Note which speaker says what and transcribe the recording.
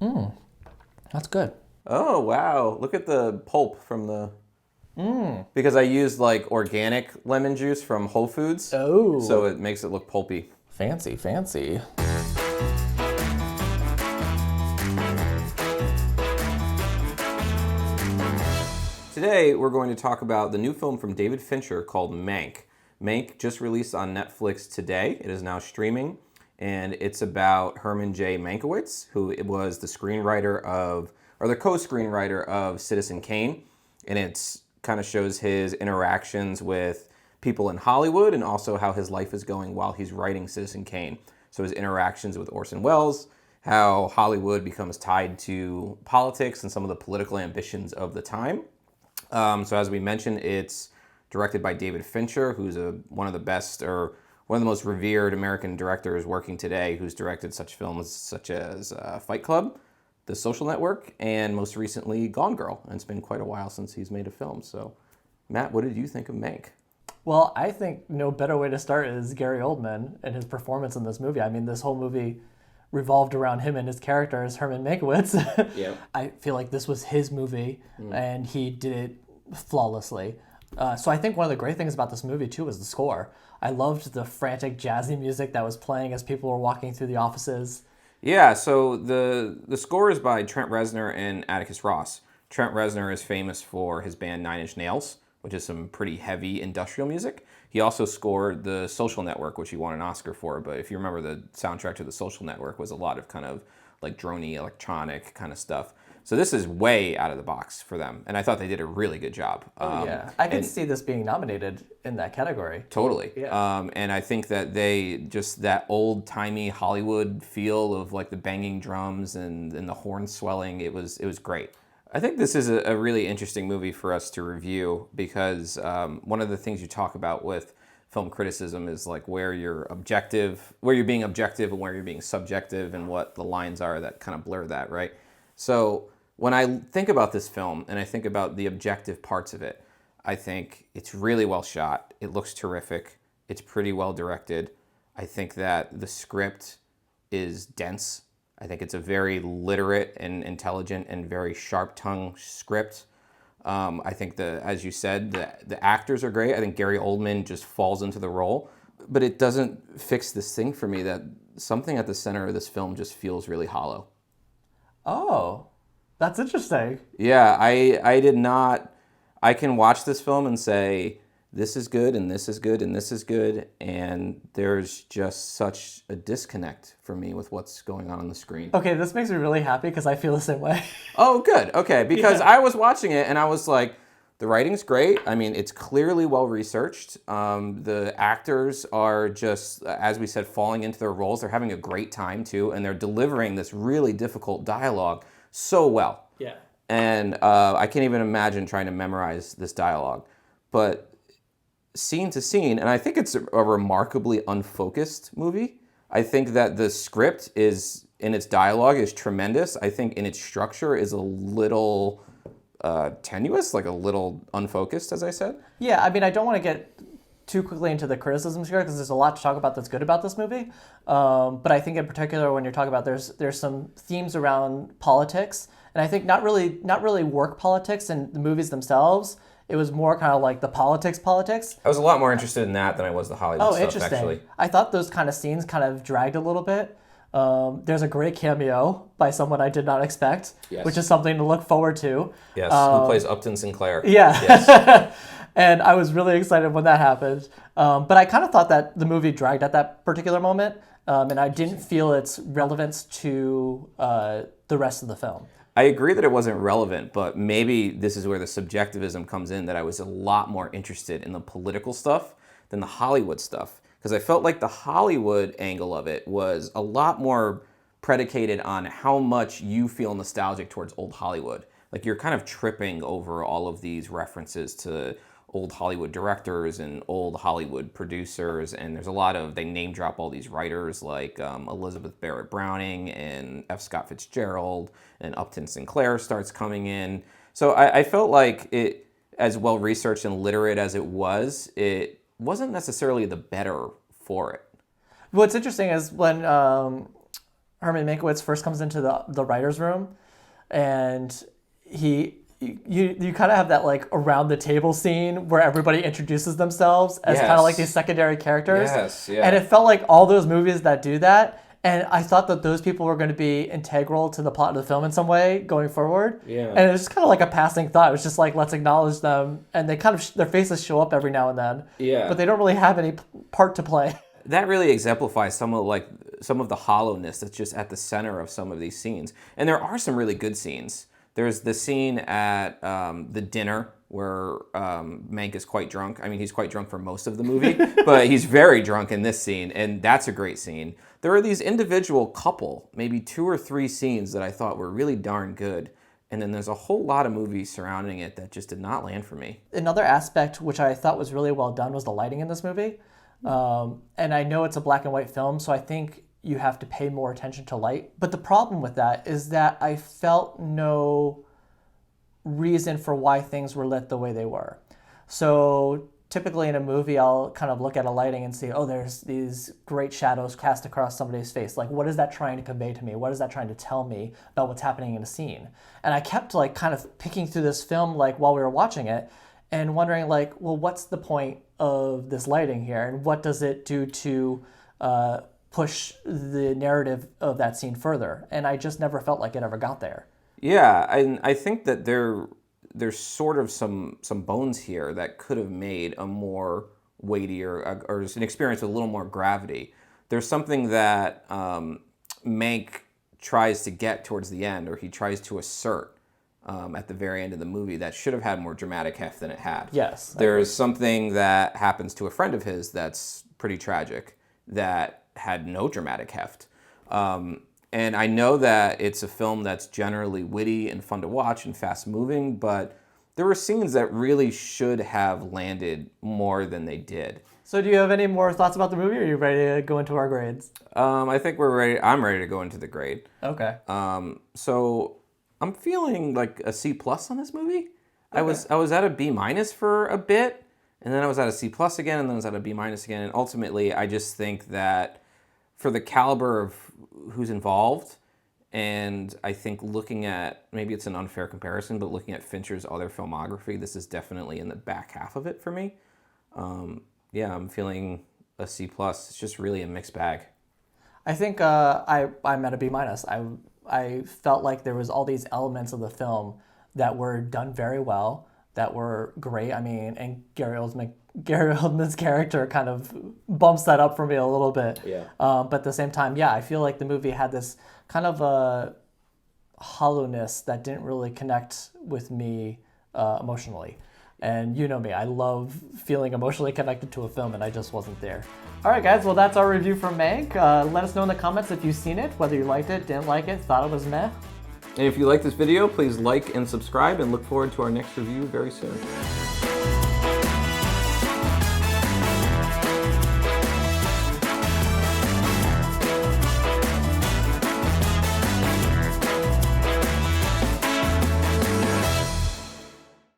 Speaker 1: That's good.
Speaker 2: Oh, wow. Look at the pulp from the... Because I used like organic lemon juice from Whole Foods. So
Speaker 1: Oh,
Speaker 2: it makes it look pulpy.
Speaker 1: fancy, fancy.
Speaker 2: Today, we're going to talk about the new film from David Fincher called Mank. Mank just released on Netflix today. It is now streaming, and it's about Herman J. Mankiewicz, who was the screenwriter of, or the co-screenwriter of Citizen Kane, and it's kind of shows his interactions with people in Hollywood and also how his life is going while he's writing Citizen Kane. So his interactions with Orson Welles, how Hollywood becomes tied to politics and some of the political ambitions of the time. So as we mentioned, it's directed by David Fincher, who's one of the best or one of the most revered American directors working today, who's directed such films such as Fight Club, The Social Network, and most recently Gone Girl. And it's been quite a while since he's made a film. So, Matt, what did you think of Mank?
Speaker 1: Well, I think no better way to start is Gary Oldman and his performance in this movie. I mean, this whole movie revolved around him and his character as Herman Mankiewicz.
Speaker 2: Yeah.
Speaker 1: I feel like this was his movie, and he did it flawlessly. So I think one of the great things about this movie, too, was the score. I loved the frantic, jazzy music that was playing as people were walking through the offices.
Speaker 2: Yeah, so the score is by Trent Reznor and Atticus Ross. Trent Reznor is famous for his band Nine Inch Nails, which is some pretty heavy industrial music. He also scored The Social Network, which he won an Oscar for. But if you remember, the soundtrack to The Social Network was a lot of kind of like droney, electronic kind of stuff. So this is way out of the box for them, and I thought they did a really good job.
Speaker 1: Yeah, I could see this being nominated in that category.
Speaker 2: Totally.
Speaker 1: Yeah.
Speaker 2: And I think that they just that old timey Hollywood feel of like the banging drums and the horn swelling. It was great. I think this is a really interesting movie for us to review because one of the things you talk about with film criticism is like where you're being objective and where you're being subjective and what the lines are that kind of blur that, right? So when I think about this film and I think about the objective parts of it, I think it's really well shot. It looks terrific. It's pretty well directed. I think that the script is dense. I think it's a very literate and intelligent and very sharp-tongued script. I think as you said, the actors are great. I think Gary Oldman just falls into the role, but it doesn't fix this thing for me that something at the center of this film just feels really hollow.
Speaker 1: Oh, that's interesting.
Speaker 2: Yeah, I did not. I can watch this film and say, this is good, and this is good, and this is good, and there's just such a disconnect for me with what's going on the screen.
Speaker 1: Okay, this makes me really happy because I feel the same way.
Speaker 2: Oh, good. Okay, because
Speaker 1: Yeah.
Speaker 2: I was watching it and I was like, the writing's great. I mean, it's clearly well researched. The actors are just, as we said, falling into their roles. They're having a great time too, and they're delivering this really difficult dialogue so well.
Speaker 1: Yeah.
Speaker 2: And I can't even imagine trying to memorize this dialogue. But scene to scene, and I think it's a remarkably unfocused movie. I think that the script is, in its dialogue, is tremendous. I think in its structure is a little tenuous, like a little unfocused, as I said.
Speaker 1: Yeah, I mean, I don't want to get too quickly into the criticisms here because there's a lot to talk about that's good about this movie. But I think in particular, when you're talking about there's some themes around politics, and I think not really work politics in the movies themselves. It was more kind of like the politics.
Speaker 2: I was a lot more interested in that than I was the Hollywood
Speaker 1: Oh,
Speaker 2: stuff,
Speaker 1: interesting.
Speaker 2: actually.
Speaker 1: I thought those kind of scenes kind of dragged a little bit. There's a great cameo by someone I did not expect,
Speaker 2: Yes.
Speaker 1: which is something to look forward to.
Speaker 2: Yes, who plays Upton Sinclair.
Speaker 1: Yeah.
Speaker 2: Yes.
Speaker 1: And I was really excited when that happened. But I kind of thought that the movie dragged at that particular moment, and I didn't feel its relevance to the rest of the film.
Speaker 2: I agree that it wasn't relevant, but maybe this is where the subjectivism comes in, that I was a lot more interested in the political stuff than the Hollywood stuff. Because I felt like the Hollywood angle of it was a lot more predicated on how much you feel nostalgic towards old Hollywood. Like you're kind of tripping over all of these references to old Hollywood directors and old Hollywood producers, and there's a lot of, they name drop all these writers like Elizabeth Barrett Browning and F. Scott Fitzgerald, and Upton Sinclair starts coming in. So I felt like it, as well researched and literate as it wasn't necessarily the better for it.
Speaker 1: What's interesting is when Herman Mankiewicz first comes into the writer's room, and you kind of have that like around the table scene where everybody introduces themselves as kind of like these secondary characters.
Speaker 2: Yes, yeah.
Speaker 1: And it felt like all those movies that do that. And I thought that those people were going to be integral to the plot of the film in some way going forward.
Speaker 2: Yeah.
Speaker 1: And it was just kind of like a passing thought. It was just like, let's acknowledge them. And they kind of, their faces show up every now and then.
Speaker 2: Yeah.
Speaker 1: But they don't really have any part to play.
Speaker 2: That really exemplifies some of the hollowness that's just at the center of some of these scenes. And there are some really good scenes. There's the scene at the dinner where Mank is quite drunk. I mean, he's quite drunk for most of the movie, but he's very drunk in this scene, and that's a great scene. There are these individual couple, maybe 2 or 3 scenes that I thought were really darn good, and then there's a whole lot of movies surrounding it that just did not land for me.
Speaker 1: Another aspect which I thought was really well done was the lighting in this movie. And I know it's a black and white film, so I think you have to pay more attention to light. But the problem with that is that I felt no reason for why things were lit the way they were. So typically in a movie, I'll kind of look at a lighting and see, oh, there's these great shadows cast across somebody's face. Like, what is that trying to convey to me? What is that trying to tell me about what's happening in a scene? And I kept like kind of picking through this film like while we were watching it and wondering like, well, what's the point of this lighting here? And what does it do to push the narrative of that scene further? And I just never felt like it ever got there.
Speaker 2: Yeah, and I think that there's sort of some bones here that could have made a more weightier or an experience with a little more gravity. There's something that Mank tries to get towards the end, or he tries to assert at the very end of the movie that should have had more dramatic heft than it had.
Speaker 1: Yes.
Speaker 2: There's something that happens to a friend of his that's pretty tragic that had no dramatic heft. And I know that it's a film that's generally witty and fun to watch and fast-moving, but there were scenes that really should have landed more than they did.
Speaker 1: So do you have any more thoughts about the movie, or are you ready to go into our grades?
Speaker 2: I think we're ready. I'm ready to go into the grade.
Speaker 1: Okay.
Speaker 2: So I'm feeling like a C+ on this movie. Okay. I was at a B- for a bit, and then I was at a C+ again, and then I was at a B- again, and ultimately I just think that for the caliber of who's involved, and I think looking at, maybe it's an unfair comparison, but looking at Fincher's other filmography, this is definitely in the back half of it for me. Yeah, I'm feeling a C+. It's just really a mixed bag.
Speaker 1: I think I'm at a B-. I felt like there was all these elements of the film that were done very well, that were great. I mean, and Gary Oldman's character kind of bumps that up for me a little bit.
Speaker 2: Yeah.
Speaker 1: But at the same time, yeah, I feel like the movie had this kind of a hollowness that didn't really connect with me emotionally. And you know me, I love feeling emotionally connected to a film, and I just wasn't there. All right, guys, well, that's our review for Mank. Let us know in the comments if you've seen it, whether you liked it, didn't like it, thought it was meh.
Speaker 2: And if you like this video, please like and subscribe, and look forward to our next review very soon.